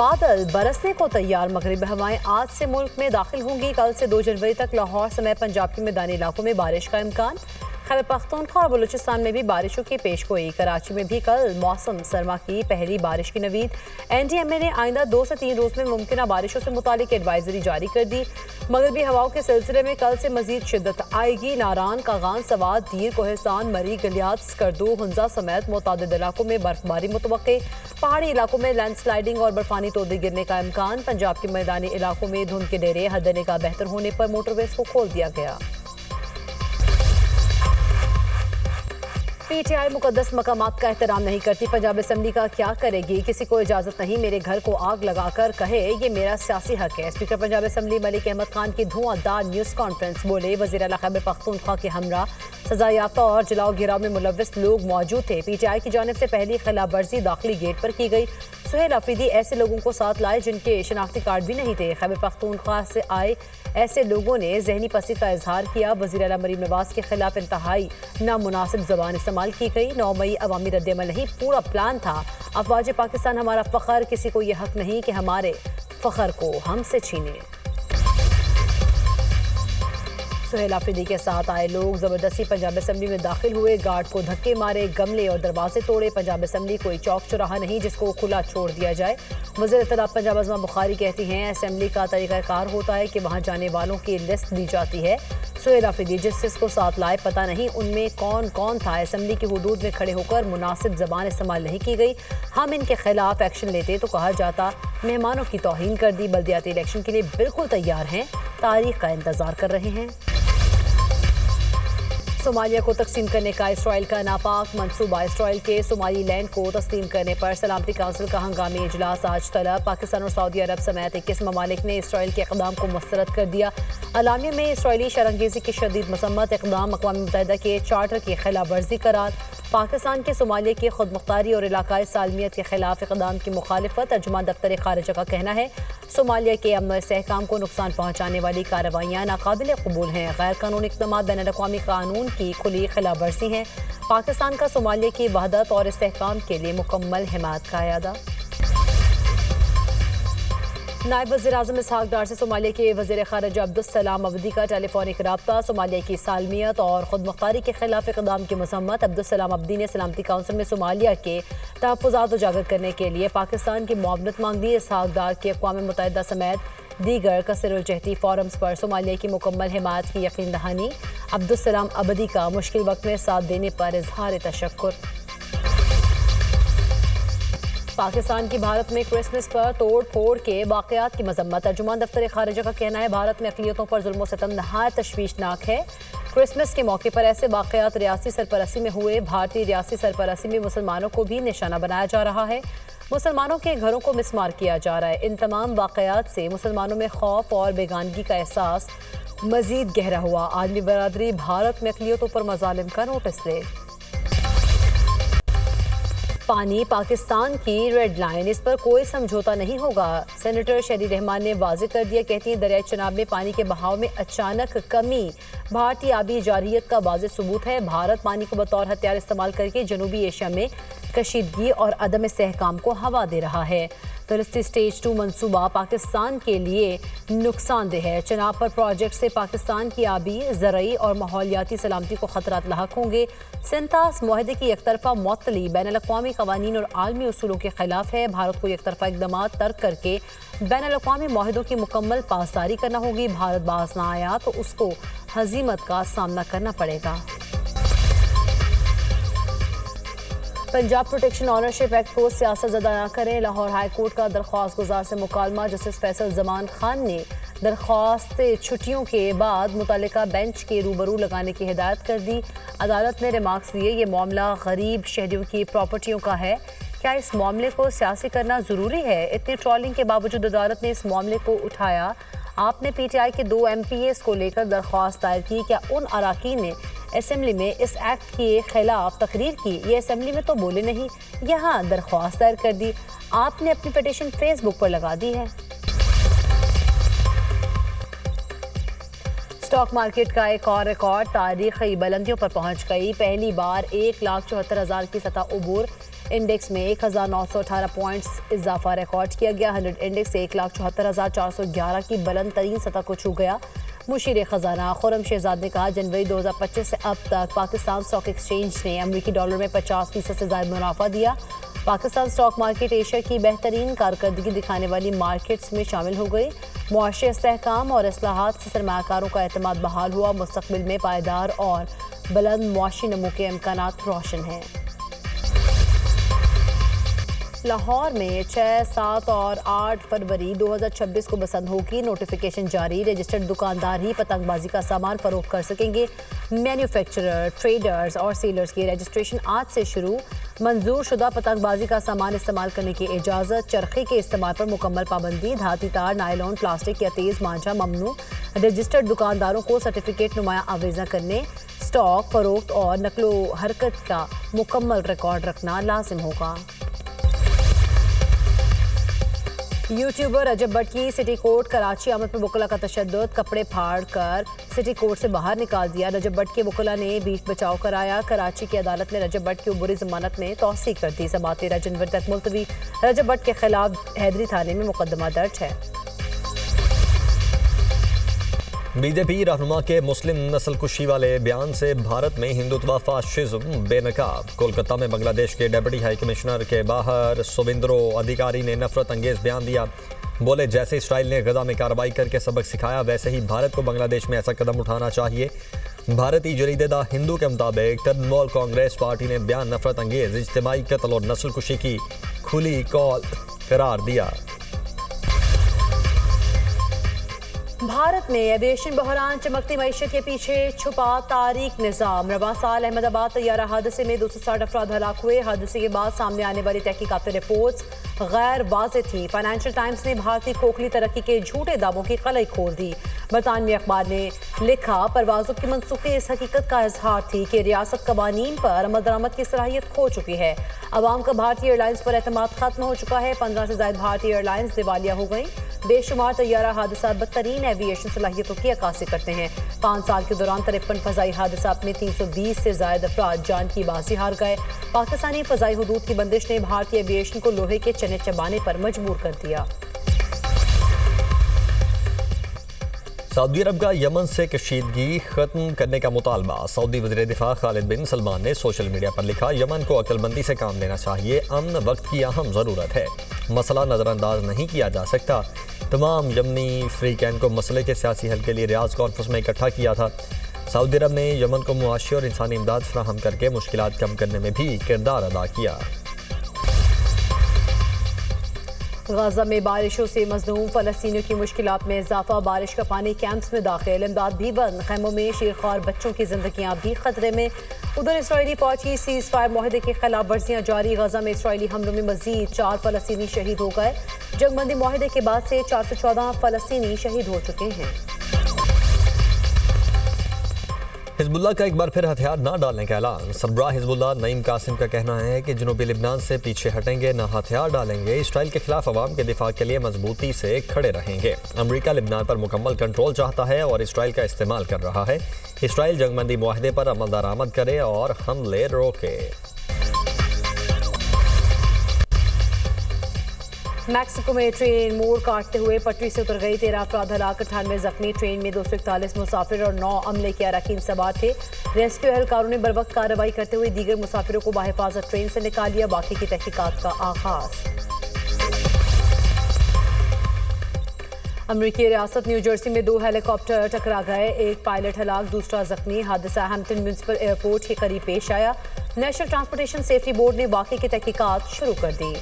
बादल बरसने को तैयार, मगरिबी हवाएं आज से मुल्क में दाखिल होंगी। कल से 2 जनवरी तक लाहौर समेत पंजाब के मैदानी इलाकों में बारिश का इम्कान। खैबर पख्तूनख्वा और बलूचिस्तान में भी बारिशों की पेशगोई। कराची में भी कल मौसम सरमा की पहली बारिश की नवीद। NDMA ने आइंदा 2 से 3 रोज में मुमकिन बारिशों से मुतालिक एडवाइजरी जारी कर दी। मगरबी हवाओं के सिलसिले में कल से मजीद शिद्दत आएगी। नारान, कागान, सवात, दीर, कोहस्तान, मरी, गलियात, स्कर्दू, हुंजा समेत मुतादिद इलाकों में बर्फबारी मुतवक्के। पहाड़ी इलाकों में लैंडस्लाइडिंग और बर्फानी तोदे गिरने का इम्कान। पंजाब के मैदानी इलाकों में धुंध के डेरे हद निगाह बेहतर होने पर मोटरवेज को खोल दिया गया। PTI मुकद्दस मकामात का एहतराम नहीं करती, पंजाब असम्बली का क्या करेगी? किसी को इजाजत नहीं, मेरे घर को आग लगाकर कहे ये मेरा सियासी हक है। स्पीकर पंजाब असम्बली मलिक अहमद खान की धुआंधार न्यूज़ कॉन्फ्रेंस। बोले, वज़ीर आला खैबर पख्तूनख्वा के हमरा सजा याफ्ता और जलाओ गिराव में मुलव्विस लोग मौजूद थे। PTI की जानिब से पहली खिलाफ वर्जी दाखिली गेट पर की गई। सुहेल आफरीदी ऐसे लोगों को साथ लाए जिनके शनाख्ती कार्ड भी नहीं थे। खैबर पख्तूनख्वा से आए ऐसे लोगों ने जहनी पसी का इजहार किया। वज़ीर आला मरीम नवाज के खिलाफ इंतहाई नामुनासिब ज़बान इस्तेमाल की गई। 9 मई अवामी रद्द-ए-अमल नहीं, पूरा प्लान था। अफवाज पाकिस्तान हमारा फ़ख्र, किसी को यह हक नहीं कि हमारे फ़ख्र को हमसे छीने। सुहेल आफरीदी के साथ आए लोग ज़बरदस्ती पंजाब असम्बली में दाखिल हुए। गार्ड को धक्के मारे, गमले और दरवाजे तोड़े। पंजाब असम्बली कोई चौक चौराहा नहीं जिसको खुला छोड़ दिया जाए। वज़ीर इत्तलात पंजाब अज़मा बुखारी कहती हैं, असम्बली का तरीक़ाकार होता है कि वहाँ जाने वालों की लिस्ट दी जाती है। सुहेल आफरीदी जिस को साथ लाए पता नहीं उनमें कौन कौन था। असम्बली की हुदूद में खड़े होकर मुनासिब ज़बान इस्तेमाल नहीं की गई। हम इनके खिलाफ एक्शन लेते तो कहा जाता मेहमानों की तौहीन कर दी। बल्दियाती इलेक्शन के लिए बिल्कुल तैयार हैं, तारीख का इंतज़ार कर रहे हैं। सोमालिया को तकसीम करने का इसराइल का नापाक मंसूबा। इसराइल के सोमाली लैंड को तस्लीम करने पर सलामती काउंसिल का हंगामी इजलास आज तलब। पाकिस्तान और सऊदी अरब समेत 21 ममालिक ने इसराइल के इक़दाम को मुस्तरद कर दिया। अलामिया में इसराइली शरंगेज़ी की शदीद मसम्मत। इक़दाम अक़वाम मुत्तहिदा के चार्टर की खिलाफ वर्जी करार। पाकिस्तान के सोमालिया की खुद मुख्तारी और इलाकाई सालमियत के खिलाफ इक़दाम की मुखालिफत। तर्जुमान दफ्तर खारिजा का कहना है, सोमालिया के अमन और इस्तेहकाम को नुकसान पहुँचाने वाली कार्रवाइयाँ नाकाबिल कबूल हैं। गैर कानूनी इक़दाम बैनुल-अक़वामी कानून की खुली खिलाफ वर्जी हैं। पाकिस्तान का सोमालिया की वहदत और इस्तेहकाम के लिए मुकम्मल हिमायत का इरादा। नायब वज़ीर आज़म इसहाक़ डार से सोमालिया के वज़ीर ख़ारिजा अब्दुस्सलाम अवधी का टेलीफोनिक रब्ता। सोमालिया की सालमियत और खुद मुख्तारी के खिलाफ इक़दाम की मज़म्मत। अब्दुस्सलाम अवधी ने सलामती काउंसिल में सोमालिया के तहफ़्फ़ुज़ात उजागर करने के लिए पाकिस्तान की मुआवनत मांग दी। इसहाक़ डार की अक़वाम मुत्तहिदा समेत दीगर कसरुल-जहती फोरम्स पर सोमालिया की मुकम्मल हिमायत की यकीन दहानी। अब्दुस्सलाम अवधी का मुश्किल वक्त में साथ देने पर इज़हार तशक्कुर। पाकिस्तान की भारत में क्रिसमस पर तोड़ फोड़ के वाक़यात की मजम्मत। तर्जुमान दफ्तर खारिजा का कहना है, भारत में अक़लियतों पर जुल्म सितम नहायत तशवीशनाक है। क्रिसमस के मौके पर ऐसे वाक़यात रियासी सरपरस्ती में हुए। भारतीय रियासी सरपरस्ती में मुसलमानों को भी निशाना बनाया जा रहा है। मुसलमानों के घरों को मिसमार किया जा रहा है। इन तमाम वाक़यात से मुसलमानों में खौफ और बेगानगी का एहसास मज़ीद गहरा हुआ। आलमी बरादरी भारत में अक़लियतों पर मज़ालिम का नोटिस ले। पानी पाकिस्तान की रेड लाइन, इस पर कोई समझौता नहीं होगा। सेनेटर शहरी रहमान ने वाज़ेह कर दिया। कहती हैं, दरियाई चनाब में पानी के बहाव में अचानक कमी भारतीय आबी जारहियत का वाज़ेह सबूत है। भारत पानी को बतौर हथियार इस्तेमाल करके जनूबी एशिया में कशीदगी और अदम इस्तेहकाम को हवा दे रहा है। फ़लस्तीन स्टेज 2 मंसूबा पाकिस्तान के लिए नुकसानदेह है। चनाब पर प्रोजेक्ट से पाकिस्तान की आबी, ज़रई और माहौलियाती सलामती को ख़तरात लाहक होंगे। सिंतास मुआहदे की एकतरफा मुअत्तली बैनुल-अक़वामी क़वानीन और आलमी उसूलों के खिलाफ है। भारत को एकतरफा इक़दामात तर्क करके बैनुल-अक़वामी मुआहदों की मुकम्मल पासदारी करना होगी। भारत बाज़ ना आया तो उसको हज़ीमत का सामना करना पड़ेगा। पंजाब प्रोटेक्शन ऑनरशिप एक्ट को सियासत ज़दा न करें, लाहौर हाई कोर्ट का दरख्वास्त गुजार से मुकालमा। जस्टिस फैसल जमान खान ने दरख्वास्त छुट्टियों के बाद मुतल्लिका बेंच के रूबरू लगाने की हिदायत कर दी। अदालत ने रिमार्क्स दिए, ये मामला गरीब शहरियों की प्रॉपर्टियों का है, क्या इस मामले को सियासी करना ज़रूरी है? इतनी ट्रॉलिंग के बावजूद अदालत ने इस मामले को उठाया। आपने PTI के 2 MPs को लेकर दरख्वास्त दायर की, क्या उन अराकीन ने असेंबली में इस एक्ट के खिलाफ तकरीर की? ये असेंबली में तो बोले नहीं, यहाँ दरख्वास्त दायर कर दी। आपने अपनी पिटीशन फेसबुक पर लगा दी है। स्टॉक मार्केट का एक और रिकॉर्ड तारीखी बुलंदियों पर पहुंच गई। पहली बार 1,74,000 की सतह उबूर। इंडेक्स में 1,918 पॉइंट्स इजाफा रिकॉर्ड किया गया। 100 इंडेक्स 1,74,411 की बुलंद तरीन सतह को छू गया। मुशीर खजाना खुर्रम शहजाद ने कहा, जनवरी 2025 से अब तक पाकिस्तान स्टॉक एक्सचेंज ने अमरीकी डॉलर में 50% से ज्यादा मुनाफा दिया। पाकिस्तान स्टॉक मार्केट एशिया की बेहतरीन कारकर्दगी दिखाने वाली मार्केट्स में शामिल हो गई। मुआशी इस्तेहकाम और इस्लाहात से सरमायाकारों का एतमाद बहाल हुआ। मुस्तकबिल में पायदार और बुलंद मुआशी नमू के इम्कानात रोशन हैं। लाहौर में 6, 7 और 8 फरवरी 2026 को बसंत होगी। नोटिफिकेशन जारी। रजिस्टर्ड दुकानदार ही पतंगबाजी का सामान फरोख्त कर सकेंगे। मैन्युफैक्चरर, ट्रेडर्स और सेलर्स की रजिस्ट्रेशन आज से शुरू। मंजूर शुदा पतंगबाजी का सामान इस्तेमाल करने की इजाज़त। चरखे के इस्तेमाल पर मुकम्मल पाबंदी। धाती तार, नायलॉन, प्लास्टिक या तेज़ मांझा ममनू। रजिस्टर्ड दुकानदारों को सर्टिफिकेट नुमाया आवेज़ा करने, स्टॉक फरोख्त और नकलो हरकत का मुकम्मल रिकॉर्ड रखना लाजिम होगा। यूट्यूबर रजब भट्ट की सिटी कोर्ट कराची आमद पर वकला का तशद्दुद। कपड़े फाड़ कर सिटी कोर्ट से बाहर निकाल दिया। रजब भट्ट के वकला ने बीच बचाव कराया। कराची की अदालत ने रजब भट्ट की उबूरी जमानत में तौसीक कर दी। समात 13 जनवरी तक मुलतवी। रजब भट्ट के खिलाफ हैदरी थाने में मुकदमा दर्ज है। बीजेपी रहनुमा के मुस्लिम नस्ल कुशी वाले बयान से भारत में हिंदुत्व फाशिज्म बेनकाब। कोलकाता में बांग्लादेश के डेप्यूटी हाई कमिश्नर के बाहर सुविंद्रो अधिकारी ने नफरत अंगेज बयान दिया। बोले, जैसे इसराइल ने गजा में कार्रवाई करके सबक सिखाया, वैसे ही भारत को बांग्लादेश में ऐसा कदम उठाना चाहिए। भारतीय जरीदे द हिंदू के मुताबिक तृणमूल कांग्रेस पार्टी ने बयान नफरत अंगेज, इज्तिमाई कत्ल और नस्ल कुशी की खुली कॉल करार दिया। भारत में एविएशन बहरान, चमकती मईशत के पीछे छुपा तारीक निज़ाम। रवां साल अहमदाबाद तैयारा हादसे में 260 अफराद हलाक हुए। हादसे के बाद सामने आने वाली तहकीकाती रिपोर्ट्स गैर वाज़ेह थी। फाइनेंशियल टाइम्स ने भारतीय खोखली तरक्की के झूठे दावों की कलई खोल दी। बरतानवी अखबार ने लिखा, परवाज़ों की मनसूखी इस हकीकत का इजहार थी कि रियासत कवानीन पर अमल दरामद की सलाहियत खो चुकी है। अवाम का भारतीय एयरलाइंस पर एतमाद खत्म हो चुका है। 15 से ज्यादा भारतीय एयरलाइंस दिवालिया हो गई। बेशुमार तैयारा हादसा बदतरीन एविएशन सलाहियतों की अक्कासी करते हैं। 5 साल के दौरान 53 फजाई हादसा में 320 से ज्यादा अफराद जान की बाजी हार गए। पाकिस्तानी फजाई हुदूद की बंदिश ने भारतीय एविएशन को लोहे के चने चबाने पर मजबूर कर दिया। सऊदी अरब का यमन से कशीदगी खत्म करने का मुतालबा। सऊदी वज़ीर दिफा खालिद बिन सलमान ने सोशल मीडिया पर लिखा, यमन को अक्लमंदी से काम लेना चाहिए। अमन वक्त की अहम ज़रूरत है। मसला नज़रअंदाज नहीं किया जा सकता। तमाम यमनी फ्रीकैन को मसले के सियासी हल के लिए रियाज कॉन्फ्रेंस में इकट्ठा किया था। सऊदी अरब ने यमन को मुआशी और इंसानी इमदाद फराहम करके मुश्किलात कम करने में भी किरदार अदा किया। गाजा में बारिशों से मजलूम फलस्तीनियों की मुश्किलात में इजाफा। बारिश का पानी कैंप्स में दाखिल, इमदाद भी बंद। खैमों में शीरख्वार बच्चों की जिंदगियां भी खतरे में। उधर इसराइली फौज की सीज फायर माहदे के खिलाफ वर्जियां जारी। गाजा में इसराइली हमलों में मजीद 4 फलस्तीनी शहीद हो गए। जंगबंदी माहदे के बाद से 414 फलस्तीनी शहीद हो चुके हैं। हिजबुल्लाह का एक बार फिर हथियार ना डालने का ऐलान। सरबराह हिजबुल्लाह नईम कासिम का कहना है कि जनूबी लिबनान से पीछे हटेंगे, ना हथियार डालेंगे। इसराइल के खिलाफ अवाम के दिफा के लिए मजबूती से खड़े रहेंगे। अमरीका लिबनान पर मुकम्मल कंट्रोल चाहता है और इसराइल का इस्तेमाल कर रहा है। इसराइल जंगबंदी मुआहदे पर अमल दरामद करे और हमले रोके। मैक्सिको में ट्रेन मोड़ काटते हुए पटरी से उतर गई। 13 अफराद हलाक, 98 जख्मी। ट्रेन में 241 मुसाफिर और 9 अमले के अरकान सवार थे। रेस्क्यू एहलकारों ने बर वक्त कार्रवाई करते हुए दीगर मुसाफिरों को बाहिफाजत ट्रेन से निकाल लिया। बाकी की तहकीकात का आगाज। अमरीकी रियासत न्यू जर्सी में 2 हेलीकॉप्टर टकरा गए। एक पायलट हलाक, दूसरा जख्मी। हादसा हैम्पटन म्यूनिसिपल एयरपोर्ट के करीब पेश आया। नेशनल ट्रांसपोर्टेशन सेफ्टी बोर्ड ने वाक़े की तहकीकात शुरू कर दी।